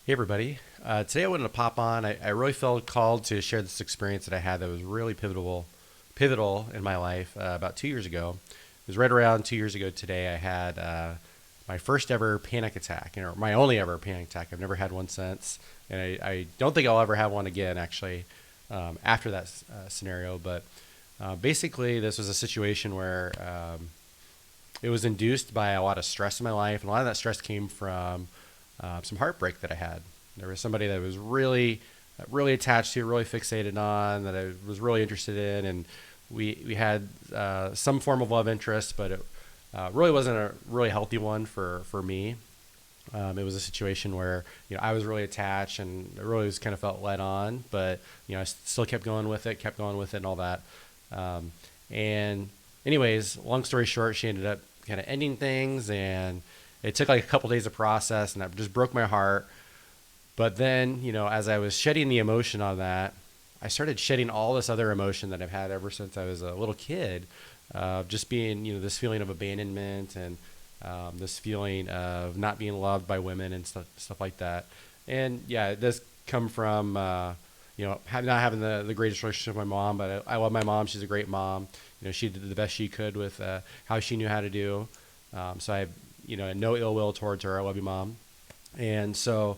Hey everybody. Today I wanted to pop on. I really felt called to share this experience that I had that was really pivotal in my life about 2 years ago. It was right around 2 years ago today. I had my first ever panic attack, my only ever panic attack. I've never had one since, and I don't think I'll ever have one again. Actually, after that scenario, but basically, this was a situation where it was induced by a lot of stress in my life, and a lot of that stress came from some heartbreak that I had. There was somebody that I was really attached to, really fixated on, that I was really interested in, and we had some form of love interest, but it really wasn't a really healthy one for me. It was a situation where I was really attached, and I really was kind of felt led on, but I still kept going with it, and all that. And anyways, long story short, she ended up kind of ending things, and it took like a couple days of process, and that just broke my heart. But then, as I was shedding the emotion on that, I started shedding all this other emotion that I've had ever since I was a little kid, just being, this feeling of abandonment, and this feeling of not being loved by women and stuff like that. And yeah, it does come from, not having the greatest relationship with my mom, but I love my mom. She's a great mom. She did the best she could with how she knew how to do. So I have, no ill will towards her. I love you, mom. And so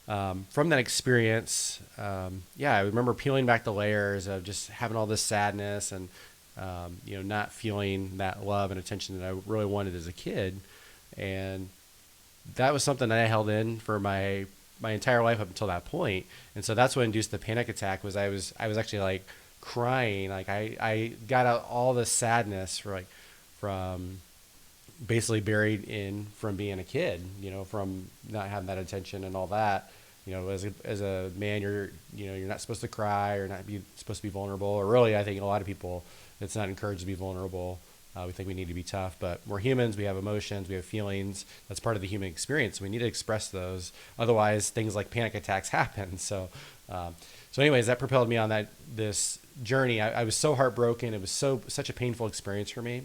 from that experience, yeah, I remember peeling back the layers of just having all this sadness, and not feeling that love and attention that I really wanted as a kid. And that was something that I held in for my entire life up until that point. And so that's what induced the panic attack. Was I was actually like crying, like I got out all the sadness from basically buried in from being a kid, from not having that attention and all that. As a man, you're not supposed to cry, or not be supposed to be vulnerable. Or really, I think a lot of people, it's not encouraged to be vulnerable. We think we need to be tough, but we're humans. We have emotions. We have feelings. That's part of the human experience. We need to express those. Otherwise, things like panic attacks happen. So anyways, that propelled me on this journey. I was so heartbroken. It was such a painful experience for me,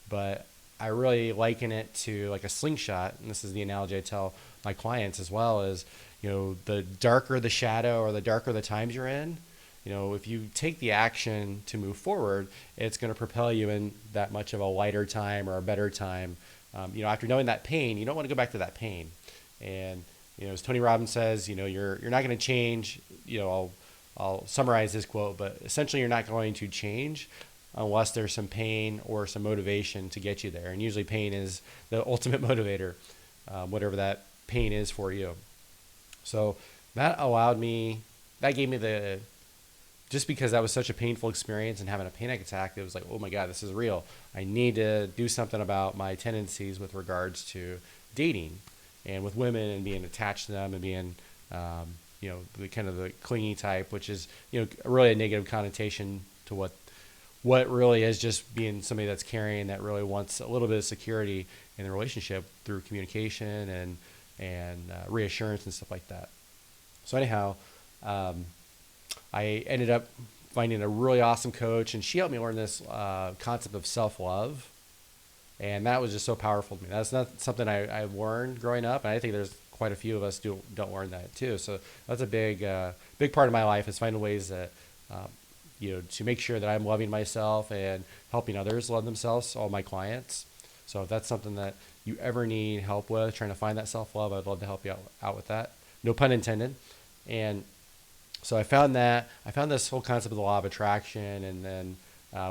but I really liken it to like a slingshot. And this is the analogy I tell my clients as well. Is the darker the shadow, or the darker the times you're in, if you take the action to move forward, it's going to propel you in that much of a lighter time, or a better time. After knowing that pain, you don't want to go back to that pain. And as Tony Robbins says, you're not going to change. I'll summarize this quote, but essentially, you're not going to change unless there's some pain or some motivation to get you there. And usually, pain is the ultimate motivator, whatever that pain is for you. So that gave me just because that was such a painful experience, and having a panic attack, it was like, oh my God, this is real. I need to do something about my tendencies with regards to dating and with women, and being attached to them, and being, the kind of the clingy type, which is, really a negative connotation to what really is just being somebody that's caring, that really wants a little bit of security in the relationship through communication and reassurance and stuff like that. So anyhow, I ended up finding a really awesome coach, and she helped me learn this concept of self-love. And that was just so powerful to me. That's not something I've learned growing up, and I think there's quite a few of us don't learn that too. So that's a big part of my life, is finding ways that to make sure that I'm loving myself and helping others love themselves. All my clients. So if that's something that you ever need help with, trying to find that self-love, I'd love to help you out with that. No pun intended. And so I found this whole concept of the law of attraction, and then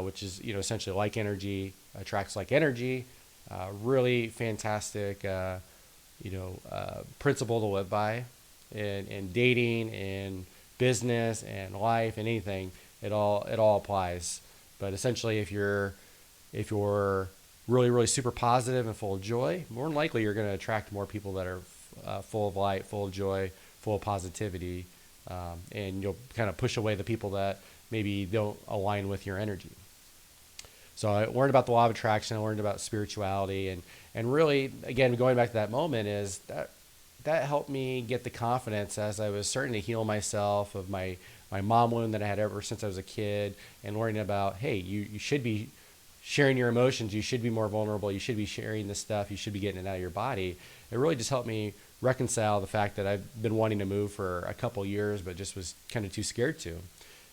which is essentially like energy attracts like energy. Really fantastic principle to live by in dating, in business, and life, and anything. It all applies. But essentially, if you're really really super positive and full of joy, more than likely you're going to attract more people that are full of light, full of joy, full of positivity, and you'll kind of push away the people that maybe don't align with your energy. So I learned about the law of attraction. I learned about spirituality, and really, again, going back to that moment, is that helped me get the confidence as I was starting to heal myself of my mom wound that I had ever since I was a kid, and learning about, hey, you should be sharing your emotions. You should be more vulnerable. You should be sharing this stuff. You should be getting it out of your body. It really just helped me reconcile the fact that I've been wanting to move for a couple years, but just was kind of too scared to.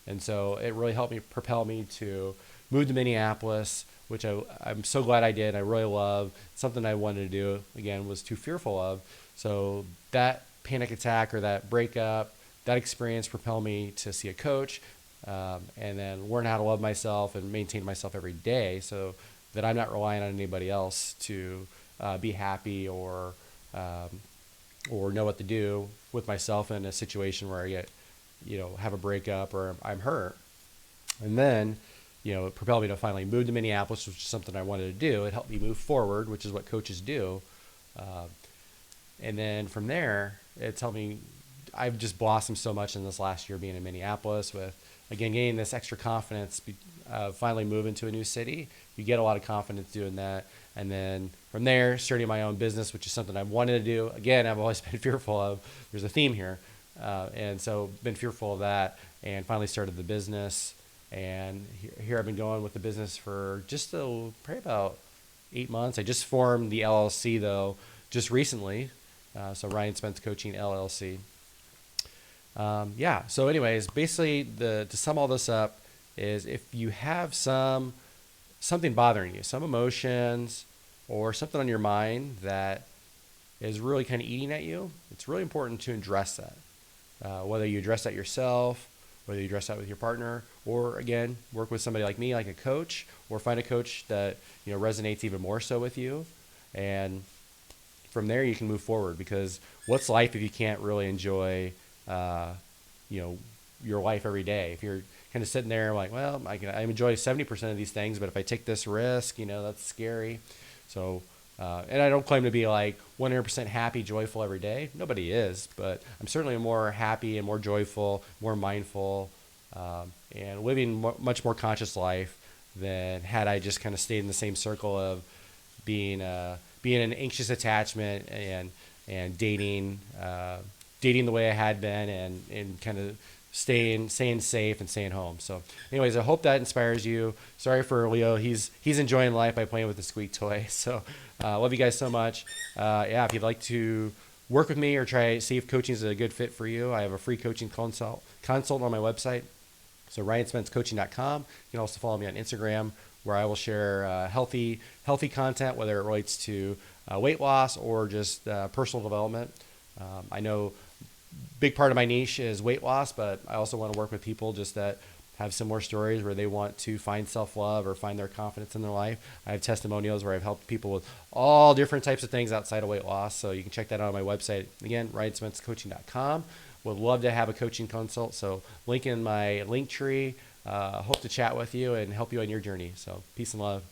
And so it really helped me propel me to move to Minneapolis, which I'm so glad I did. I really love. Something I wanted to do, again, was too fearful of. So that panic attack or that breakup, that experience propelled me to see a coach, and then learn how to love myself and maintain myself every day so that I'm not relying on anybody else to be happy or know what to do with myself in a situation where I get, have a breakup or I'm hurt. And then, it propelled me to finally move to Minneapolis, which is something I wanted to do. It helped me move forward, which is what coaches do. And then from there, it's helped me. I've just blossomed so much in this last year being in Minneapolis with, again, gaining this extra confidence, finally moving to a new city. You get a lot of confidence doing that. And then from there, starting my own business, which is something I've wanted to do. Again, I've always been fearful of. There's a theme here. And so been fearful of that and finally started the business. And here I've been going with the business for just probably about 8 months. I just formed the LLC, though, just recently. So Ryan Spence Coaching LLC. So anyways, basically to sum all this up is if you have something bothering you, some emotions or something on your mind that is really kind of eating at you, it's really important to address that. Whether you address that yourself, whether you address that with your partner, or again, work with somebody like me, like a coach, or find a coach that resonates even more so with you. And from there you can move forward, because what's life if you can't really enjoy your life every day? If you're kind of sitting there like, well, I enjoy 70% of these things, but if I take this risk, that's scary. So, and I don't claim to be like 100% happy, joyful every day. Nobody is, but I'm certainly more happy and more joyful, more mindful, and living much more conscious life than had I just kind of stayed in the same circle of being an anxious attachment and dating the way I had been and kind of staying safe and staying home. So anyways, I hope that inspires you. Sorry for Leo. He's enjoying life by playing with the squeak toy. So love you guys so much. If you'd like to work with me or see if coaching is a good fit for you, I have a free coaching consult on my website. So ryanspencecoaching.com. You can also follow me on Instagram, where I will share healthy content, whether it relates to weight loss or just personal development. I know big part of my niche is weight loss, but I also want to work with people just that have similar stories where they want to find self-love or find their confidence in their life. I have testimonials where I've helped people with all different types of things outside of weight loss. So you can check that out on my website. Again, ryanspencecoaching.com. Would love to have a coaching consult. So link in my link tree. Hope to chat with you and help you on your journey. So peace and love.